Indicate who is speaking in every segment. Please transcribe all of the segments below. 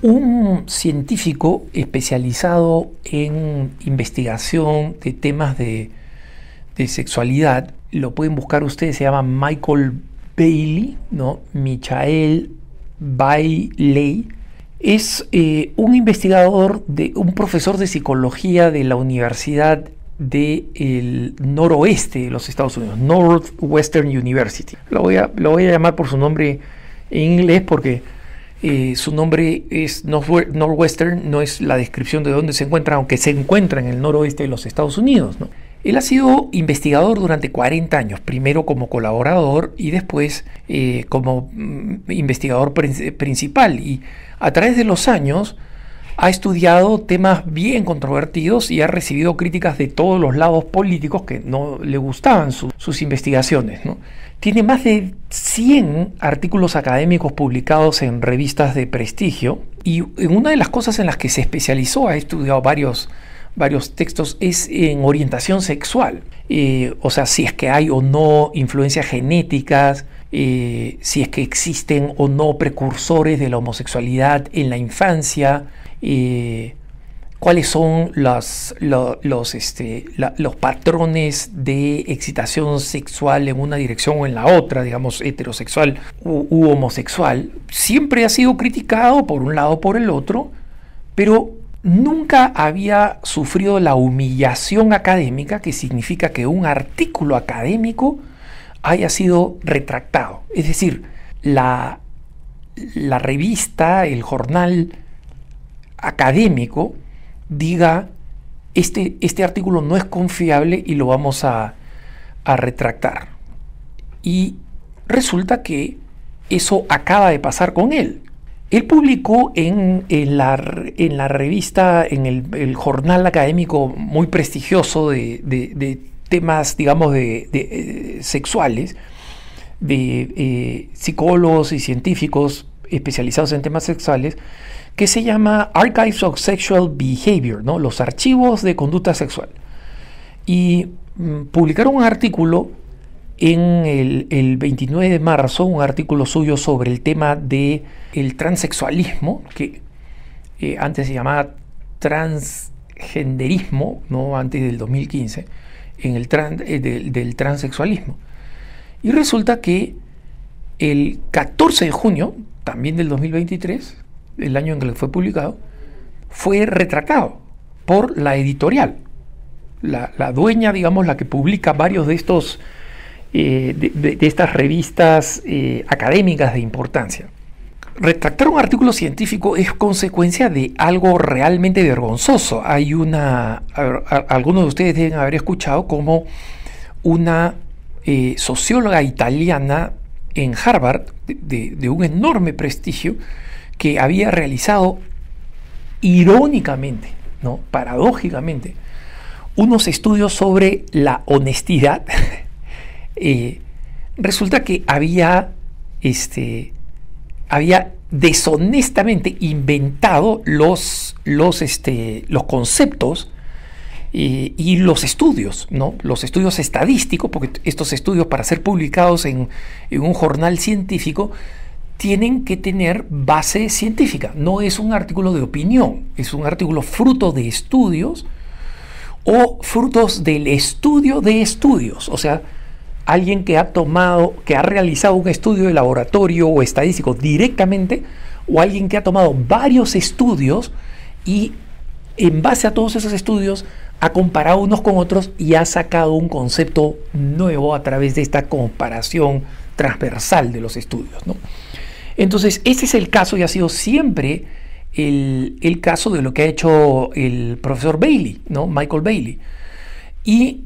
Speaker 1: un científico especializado en investigación de temas de sexualidad, lo pueden buscar ustedes, se llama Michael Bailey, ¿no? Michael Bailey. Es un investigador, un profesor de psicología de la Universidad del noroeste de los Estados Unidos, Northwestern University. Lo voy a llamar por su nombre en inglés porque su nombre es Northwestern, no es la descripción de dónde se encuentra, aunque se encuentra en el noroeste de los Estados Unidos, ¿no? Él ha sido investigador durante 40 años, primero como colaborador y después como investigador principal. Y a través de los años ha estudiado temas bien controvertidos y ha recibido críticas de todos los lados políticos que no le gustaban sus investigaciones, ¿no? Tiene más de 100 artículos académicos publicados en revistas de prestigio, y una de las cosas en las que se especializó, ha estudiado varios textos, es en orientación sexual. O sea, si es que hay o no influencias genéticas, si es que existen o no precursores de la homosexualidad en la infancia, cuáles son los patrones de excitación sexual en una dirección o en la otra, digamos, heterosexual u homosexual. Siempre ha sido criticado por un lado o por el otro, pero nunca había sufrido la humillación académica, que significa que un artículo académico haya sido retractado. Es decir, la revista, el jornal académico diga, este artículo no es confiable y lo vamos a retractar. Y resulta que eso acaba de pasar con él. Él publicó en la revista, en el jornal académico muy prestigioso de temas, digamos, de sexuales, de psicólogos y científicos especializados en temas sexuales, que se llama Archives of Sexual Behavior, ¿no? Los archivos de conducta sexual. Y publicaron un artículo en el 29 de marzo, un artículo suyo sobre el tema del transexualismo, que antes se llamaba transgenderismo, ¿no? Antes del 2015, del transexualismo. Y resulta que el 14 de junio, también del 2023, el año en que fue publicado, fue retractado por la editorial, la dueña, digamos, la que publica varios de estos de estas revistas académicas de importancia. Retractar un artículo científico es consecuencia de algo realmente vergonzoso. Hay algunos de ustedes deben haber escuchado como una socióloga italiana en Harvard, de un enorme prestigio, que había realizado irónicamente, ¿no? Paradójicamente, unos estudios sobre la honestidad. Resulta que había deshonestamente inventado los conceptos y los estudios, ¿no? Los estudios estadísticos, porque estos estudios, para ser publicados en un jornal científico, tienen que tener base científica. No es un artículo de opinión, es un artículo fruto de estudios o frutos del estudio de estudios. O sea, alguien que ha realizado un estudio de laboratorio o estadístico directamente, o alguien que ha tomado varios estudios y en base a todos esos estudios ha comparado unos con otros y ha sacado un concepto nuevo a través de esta comparación transversal de los estudios, ¿no? Entonces, este es el caso y ha sido siempre el caso de lo que ha hecho el profesor Bailey, ¿no? Michael Bailey. Y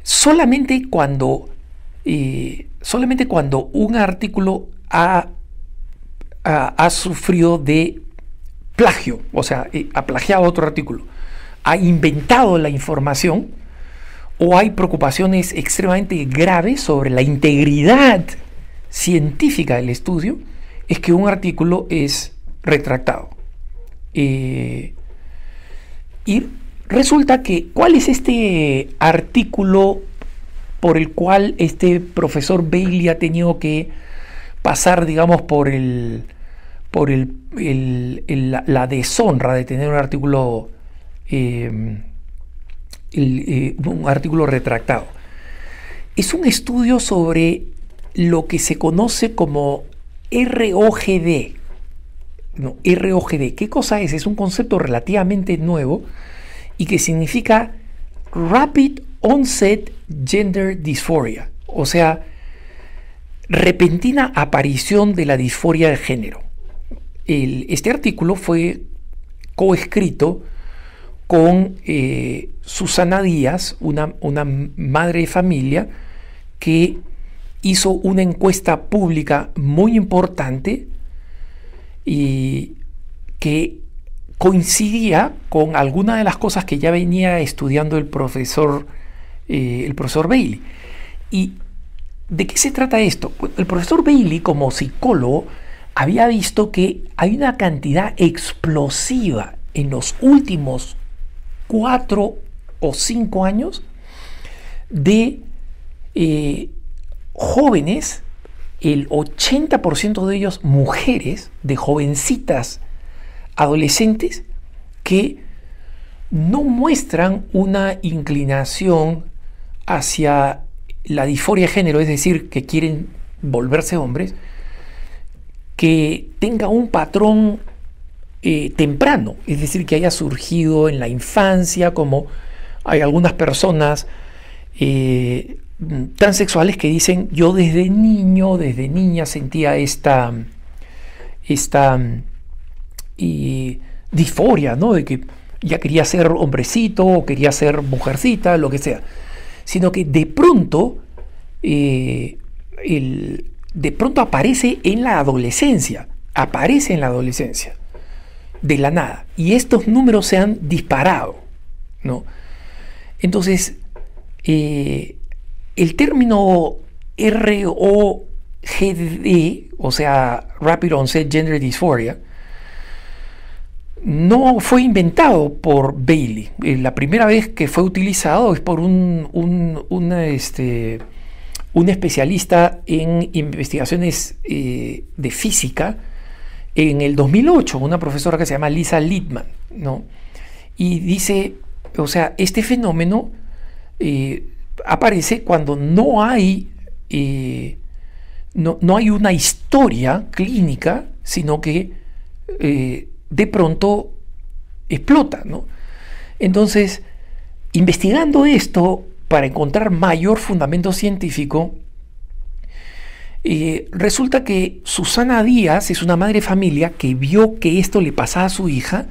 Speaker 1: solamente cuando un artículo ha sufrido de plagio, o sea, ha plagiado otro artículo, ha inventado la información, o hay preocupaciones extremadamente graves sobre la integridad científica del estudio, es que un artículo es retractado. Y resulta que, ¿cuál es este artículo por el cual este profesor Bailey ha tenido que pasar, digamos, por el por la deshonra de tener un artículo retractado. Es un estudio sobre lo que se conoce como ROGD. No, ROGD. ¿Qué cosa es? Es un concepto relativamente nuevo y que significa Rapid Onset Gender Dysphoria, o sea, repentina aparición de la disforia de género. Este artículo fue coescrito con Susana Díaz, una madre de familia que hizo una encuesta pública muy importante y que coincidía con algunas de las cosas que ya venía estudiando el profesor Bailey. ¿Y de qué se trata esto? El profesor Bailey, como psicólogo, había visto que hay una cantidad explosiva en los últimos 4 o 5 años de jóvenes, el 80% de ellos mujeres, de jovencitas adolescentes que no muestran una inclinación hacia la disforia de género, es decir, que quieren volverse hombres, que tenga un patrón temprano, es decir, que haya surgido en la infancia, como hay algunas personas transexuales que dicen: yo desde niño, desde niña sentía esta disforia, ¿no? De que ya quería ser hombrecito o quería ser mujercita, lo que sea, sino que de pronto aparece en la adolescencia, de la nada, y estos números se han disparado, ¿no? Entonces, el término ROGD, o sea, Rapid Onset Gender Dysphoria, no fue inventado por Bailey. La primera vez que fue utilizado es por un especialista en investigaciones de física en el 2008, una profesora que se llama Lisa Littman, ¿no? Y dice, o sea, este fenómeno aparece cuando no hay una historia clínica, sino que de pronto explota, ¿no? Entonces, investigando esto para encontrar mayor fundamento científico, resulta que Susana Díaz es una madre de familia que vio que esto le pasaba a su hija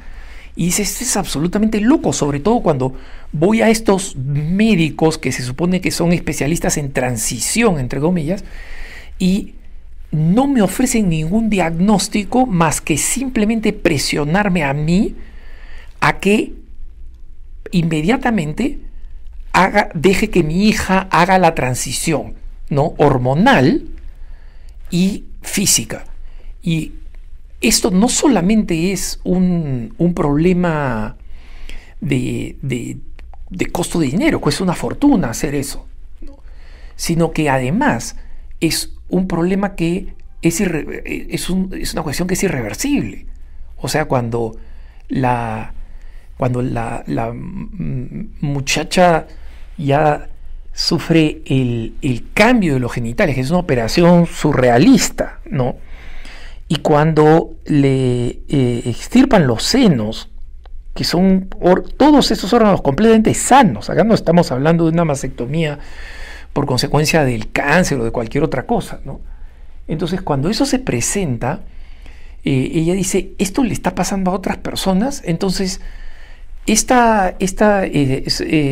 Speaker 1: y dice: este es absolutamente loco, sobre todo cuando voy a estos médicos que se supone que son especialistas en transición, entre comillas, y no me ofrecen ningún diagnóstico más que simplemente presionarme a mí a que inmediatamente deje que mi hija haga la transición, ¿no?, hormonal y física. Y esto no solamente es un problema de costo de dinero, cuesta una fortuna hacer eso, ¿no?, sino que además es un problema que es una cuestión que es irreversible. O sea, cuando la muchacha ya sufre el cambio de los genitales, que es una operación surrealista, ¿no?, y cuando le extirpan los senos, que son todos esos órganos completamente sanos, acá no estamos hablando de una mastectomía por consecuencia del cáncer o de cualquier otra cosa, ¿no? Entonces, cuando eso se presenta, ella dice: esto le está pasando a otras personas. Entonces,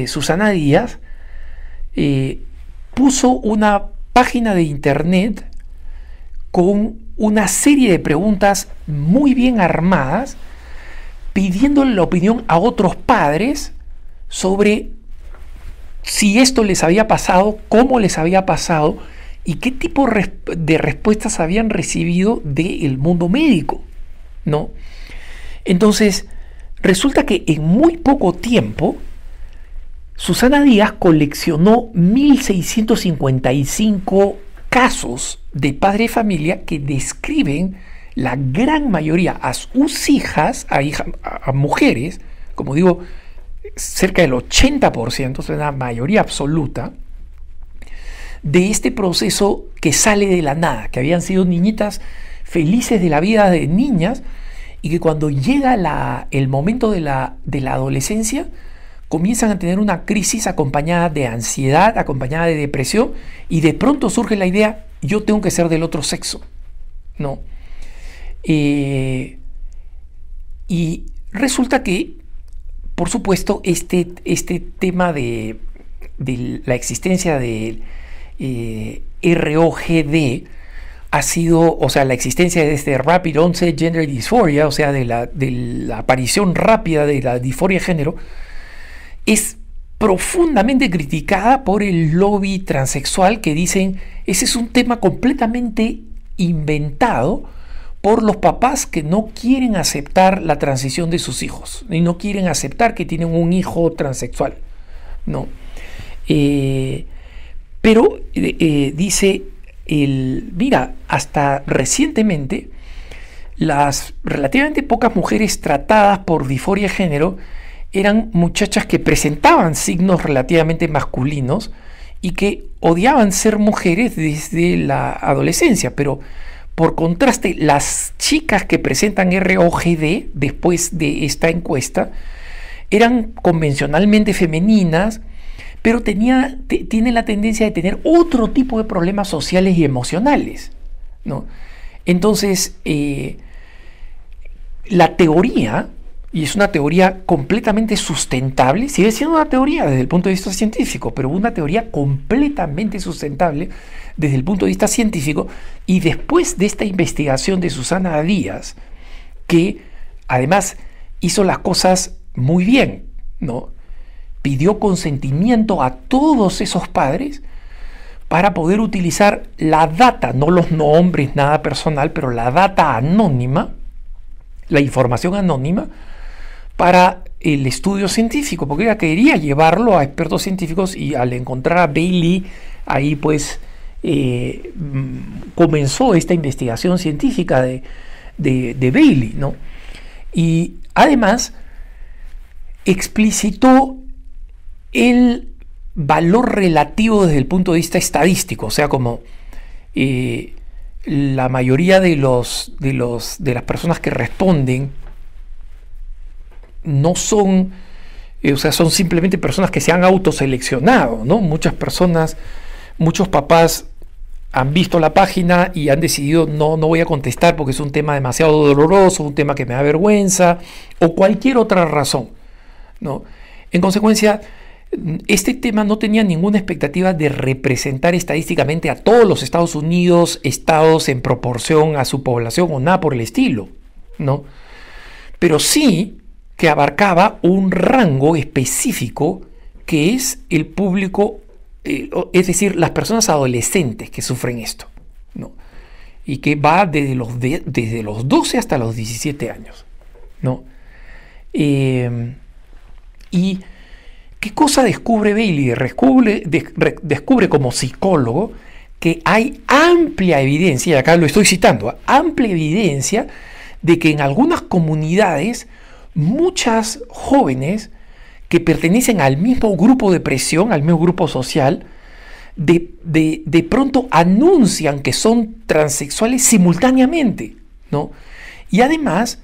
Speaker 1: Susana Díaz puso una página de internet con una serie de preguntas muy bien armadas, pidiéndole la opinión a otros padres sobre si esto les había pasado, cómo les había pasado y qué tipo de respuestas habían recibido del mundo médico, ¿no? Entonces, resulta que en muy poco tiempo Susana Díaz coleccionó 1.655 casos de padre de familia que describen la gran mayoría, a sus hijas, a mujeres, como digo, cerca del 80%, o sea, una mayoría absoluta, de este proceso que sale de la nada, que habían sido niñitas felices de la vida de niñas y que cuando llega el momento de la adolescencia comienzan a tener una crisis acompañada de ansiedad, acompañada de depresión, y de pronto surge la idea, yo tengo que ser del otro sexo, ¿no? Y resulta que, por supuesto, este tema de la existencia de ROGD ha sido, o sea, la existencia de este Rapid Onset Gender Dysphoria, o sea, de la aparición rápida de la disforia de género, es profundamente criticada por el lobby transexual, que dicen, ese es un tema completamente inventado por los papás que no quieren aceptar la transición de sus hijos y no quieren aceptar que tienen un hijo transexual, ¿no? Pero dice, mira, hasta recientemente las relativamente pocas mujeres tratadas por disforia de género eran muchachas que presentaban signos relativamente masculinos y que odiaban ser mujeres desde la adolescencia, pero por contraste, las chicas que presentan ROGD después de esta encuesta eran convencionalmente femeninas, pero tienen la tendencia de tener otro tipo de problemas sociales y emocionales, ¿no? Entonces, la teoría, y es una teoría completamente sustentable, sigue siendo una teoría desde el punto de vista científico, pero una teoría completamente sustentable desde el punto de vista científico, y después de esta investigación de Susana Díaz, que además hizo las cosas muy bien, ¿no? Pidió consentimiento a todos esos padres para poder utilizar la data, no los nombres, nada personal, pero la data anónima, la información anónima, para el estudio científico, porque ella quería llevarlo a expertos científicos, y al encontrar a Bailey, ahí pues comenzó esta investigación científica de Bailey, ¿no? Y además explicitó el valor relativo desde el punto de vista estadístico, o sea, como la mayoría de las personas que responden no son, o sea, son simplemente personas que se han autoseleccionado, ¿no? Muchas personas, muchos papás han visto la página y han decidido no voy a contestar porque es un tema demasiado doloroso, un tema que me da vergüenza, o cualquier otra razón, ¿no? En consecuencia, este tema no tenía ninguna expectativa de representar estadísticamente a todos los Estados Unidos, estados en proporción a su población o nada por el estilo, ¿no? Pero sí que abarcaba un rango específico que es el público, es decir, las personas adolescentes que sufren esto, ¿no? Y que va desde los 12 hasta los 17 años, ¿no? ¿Y qué cosa descubre Bailey? Descubre como psicólogo que hay amplia evidencia, y acá lo estoy citando, amplia evidencia de que en algunas comunidades muchas jóvenes que pertenecen al mismo grupo de presión, al mismo grupo social, de pronto anuncian que son transexuales simultáneamente, ¿no? Y además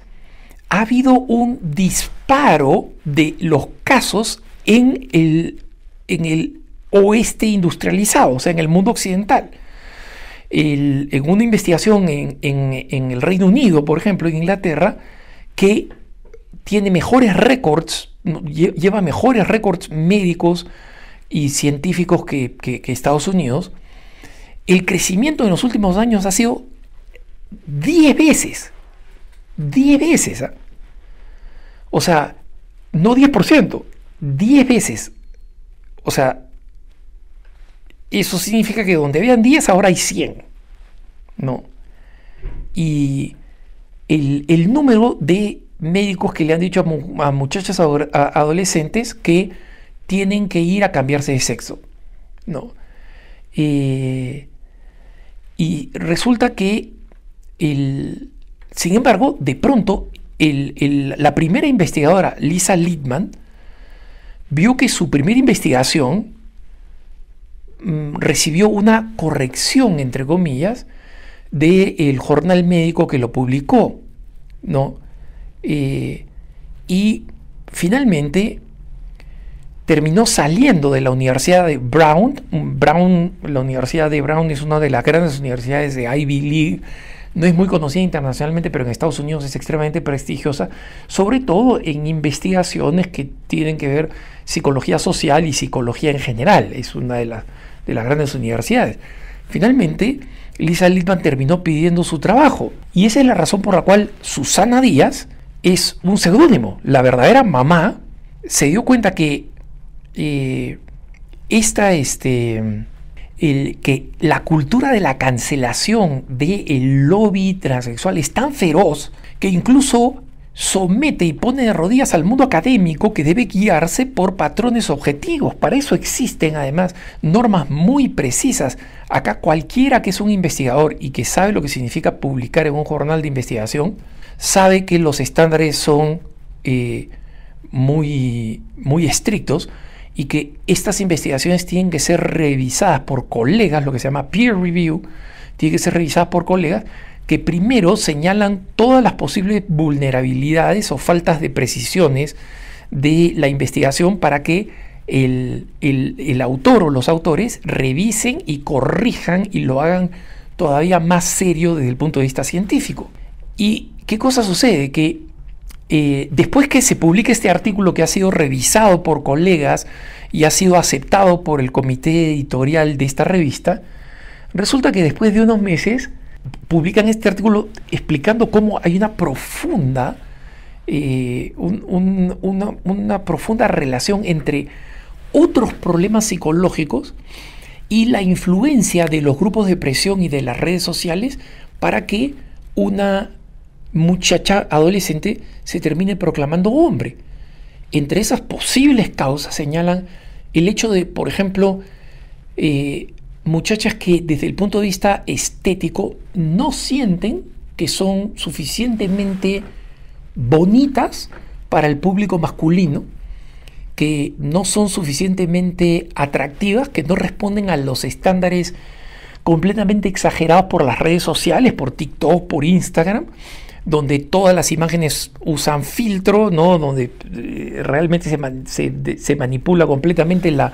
Speaker 1: ha habido un disparo de los casos en el oeste industrializado, o sea, en el mundo occidental. En una investigación en el Reino Unido, por ejemplo, en Inglaterra, que tiene mejores récords, lleva mejores récords médicos y científicos que Estados Unidos, el crecimiento en los últimos años ha sido 10 veces. 10 veces. ¿Eh? O sea, no 10%, 10 veces. O sea, eso significa que donde habían 10, ahora hay 100. ¿No? Y el número de médicos que le han dicho a muchachas adolescentes que tienen que ir a cambiarse de sexo, ¿no? Y resulta que Sin embargo, de pronto, la primera investigadora, Lisa Littman, vio que su primera investigación recibió una corrección, entre comillas, del jornal médico que lo publicó, ¿no? Y finalmente terminó saliendo de la Universidad de Brown. La Universidad de Brown es una de las grandes universidades de Ivy League. No es muy conocida internacionalmente, pero en Estados Unidos es extremadamente prestigiosa, sobre todo en investigaciones que tienen que ver psicología social y psicología en general. Es una de las grandes universidades. Finalmente, Lisa Littman terminó pidiendo su trabajo. Y esa es la razón por la cual Susana Díaz es un seudónimo. La verdadera mamá se dio cuenta que que la cultura de la cancelación del lobby transexual es tan feroz que incluso somete y pone de rodillas al mundo académico, que debe guiarse por patrones objetivos. Para eso existen además normas muy precisas. Acá cualquiera que es un investigador y que sabe lo que significa publicar en un jornal de investigación, sabe que los estándares son muy estrictos, y que estas investigaciones tienen que ser revisadas por colegas, lo que se llama peer review, tienen que ser revisadas por colegas que primero señalan todas las posibles vulnerabilidades o faltas de precisiones de la investigación para que el autor o los autores revisen y corrijan y lo hagan todavía más serio desde el punto de vista científico. ¿Y qué cosa sucede? Que después que se publique este artículo, que ha sido revisado por colegas y ha sido aceptado por el comité editorial de esta revista, resulta que después de unos meses publican este artículo explicando cómo hay una profunda una profunda relación entre otros problemas psicológicos y la influencia de los grupos de presión y de las redes sociales para que una muchacha adolescente se termine proclamando hombre. Entre esas posibles causas señalan el hecho de, por ejemplo, muchachas que desde el punto de vista estético no sienten que son suficientemente bonitas para el público masculino, que no son suficientemente atractivas, que no responden a los estándares completamente exagerados por las redes sociales, por TikTok, por Instagram, donde todas las imágenes usan filtro, ¿no? Donde realmente se manipula completamente la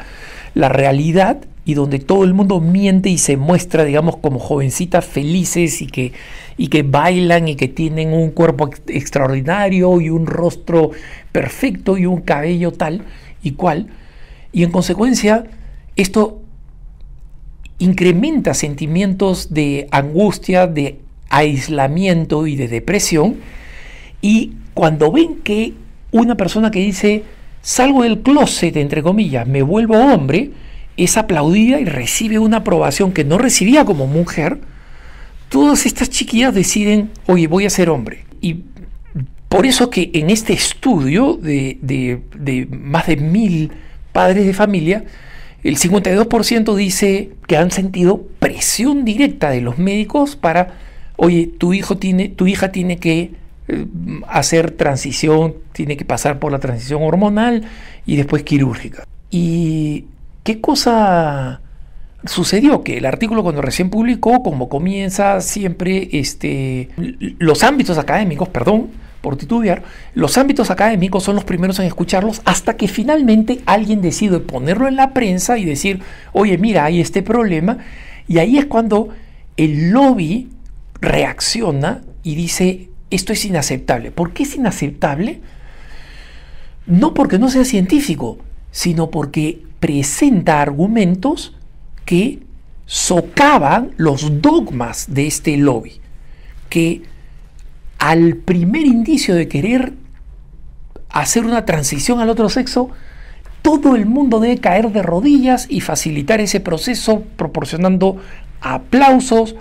Speaker 1: realidad, y donde todo el mundo miente y se muestra, digamos, como jovencitas felices y que bailan y que tienen un cuerpo extraordinario y un rostro perfecto y un cabello tal y cual. Y en consecuencia, esto incrementa sentimientos de angustia, de aislamiento y de depresión. Y cuando ven que una persona que dice salgo del closet, entre comillas, me vuelvo hombre, es aplaudida y recibe una aprobación que no recibía como mujer, todas estas chiquillas deciden, oye, voy a ser hombre. Y por eso que en este estudio de más de 1000 padres de familia, el 52% dice que han sentido presión directa de los médicos para, oye, tu hija tiene que hacer transición, tiene que pasar por la transición hormonal y después quirúrgica. ¿Y qué cosa sucedió? Que el artículo, cuando recién publicó, como comienza siempre los ámbitos académicos, perdón por titubear, los ámbitos académicos son los primeros en escucharlos, hasta que finalmente alguien decide ponerlo en la prensa y decir, oye, mira, hay este problema, y ahí es cuando el lobby reacciona y dice, esto es inaceptable. ¿Por qué es inaceptable? No porque no sea científico, sino porque presenta argumentos que socavan los dogmas de este lobby, que al primer indicio de querer hacer una transición al otro sexo, todo el mundo debe caer de rodillas y facilitar ese proceso proporcionando aplausos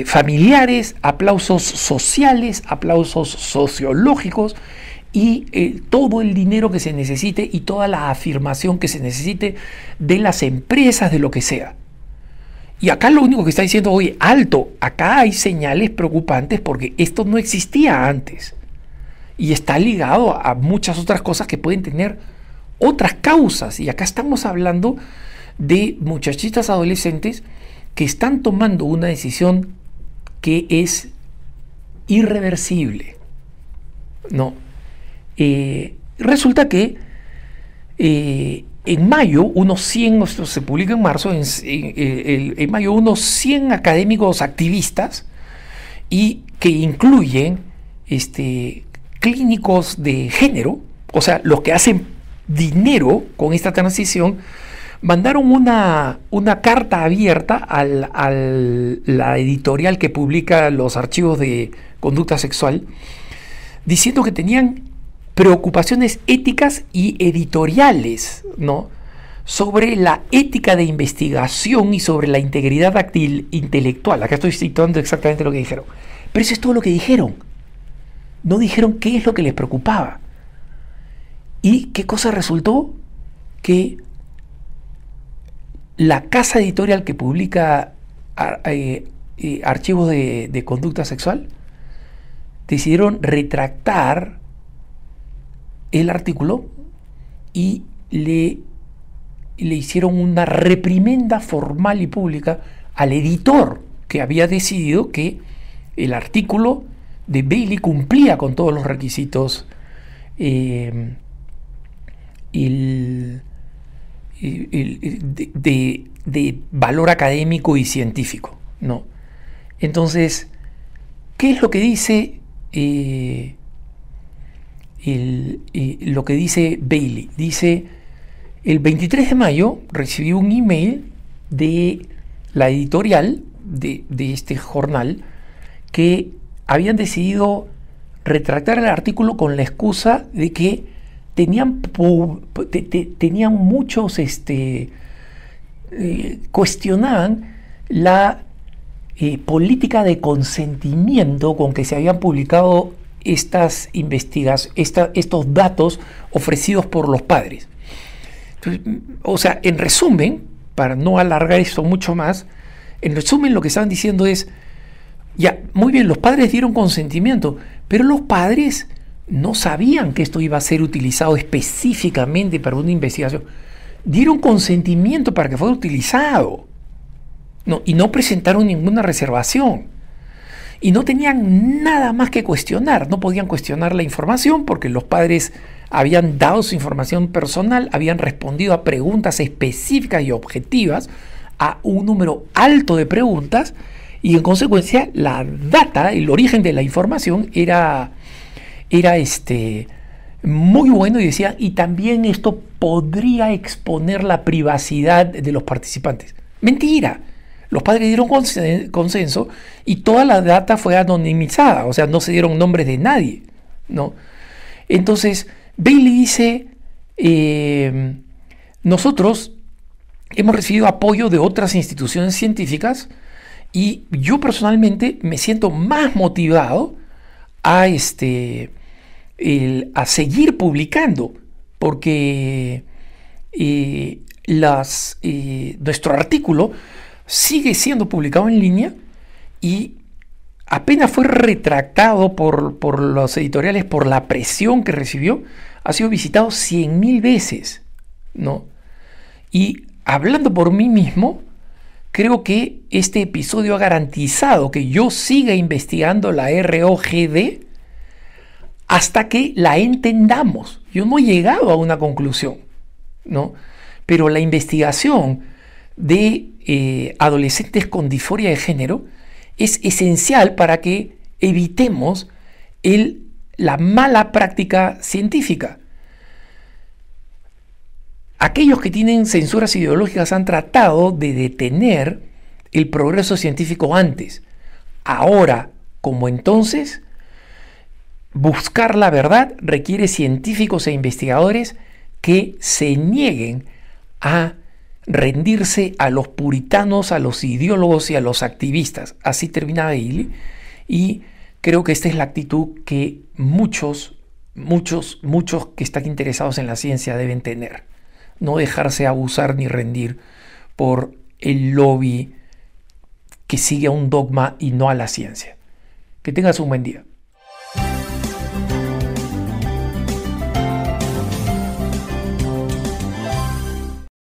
Speaker 1: familiares, aplausos sociales, aplausos sociológicos y todo el dinero que se necesite y toda la afirmación que se necesite de las empresas, de lo que sea. Y acá lo único que está diciendo, oye, alto, acá hay señales preocupantes porque esto no existía antes. Y está ligado a muchas otras cosas que pueden tener otras causas. Y acá estamos hablando de muchachitas adolescentes que están tomando una decisión que es irreversible. No. Resulta que en mayo, unos 100, esto se publica en marzo, en mayo unos 100 académicos activistas y que incluyen clínicos de género, o sea, los que hacen dinero con esta transición, mandaron una carta abierta a la editorial que publica los archivos de conducta sexual, diciendo que tenían preocupaciones éticas y editoriales, ¿no?, sobre la ética de investigación y sobre la integridad intelectual. Acá estoy citando exactamente lo que dijeron. Pero eso es todo lo que dijeron. No dijeron qué es lo que les preocupaba. ¿Y qué cosa resultó? Que la casa editorial que publica archivos de conducta sexual decidieron retractar el artículo y le hicieron una reprimenda formal y pública al editor que había decidido que el artículo de Bailey cumplía con todos los requisitos de valor académico y científico, ¿no? Entonces, ¿qué es lo que dice lo que dice Bailey? Dice: el 23 de mayo recibí un email de la editorial de este jornal que habían decidido retractar el artículo con la excusa de que tenían muchos cuestionaban la política de consentimiento con que se habían publicado estas estos datos ofrecidos por los padres. Entonces, o sea, en resumen, para no alargar esto mucho más, en resumen lo que estaban diciendo es: ya, muy bien, los padres dieron consentimiento, pero los padres no sabían que esto iba a ser utilizado específicamente para una investigación. Dieron consentimiento para que fuera utilizado, ¿no? Y no presentaron ninguna reservación. Y no tenían nada más que cuestionar. No podían cuestionar la información porque los padres habían dado su información personal, habían respondido a preguntas específicas y objetivas, a un número alto de preguntas, y en consecuencia la data, el origen de la información era muy bueno, y decía, y también esto podría exponer la privacidad de los participantes. Mentira. Los padres dieron consenso y toda la data fue anonimizada, o sea, no se dieron nombres de nadie, ¿no? Entonces, Bailey dice: nosotros hemos recibido apoyo de otras instituciones científicas y yo personalmente me siento más motivado a seguir publicando, porque nuestro artículo sigue siendo publicado en línea y apenas fue retractado por los editoriales por la presión que recibió, ha sido visitado 100.000 veces, ¿no? Y hablando por mí mismo, creo que este episodio ha garantizado que yo siga investigando la ROGD hasta que la entendamos. Yo no he llegado a una conclusión, ¿no? Pero la investigación de adolescentes con disforia de género es esencial para que evitemos la mala práctica científica. Aquellos que tienen censuras ideológicas han tratado de detener el progreso científico antes. Ahora, como entonces, buscar la verdad requiere científicos e investigadores que se nieguen a rendirse a los puritanos, a los ideólogos y a los activistas. Así termina Bailey, y creo que esta es la actitud que muchos que están interesados en la ciencia deben tener. No dejarse abusar ni rendir por el lobby que sigue a un dogma y no a la ciencia. Que tengas un buen día.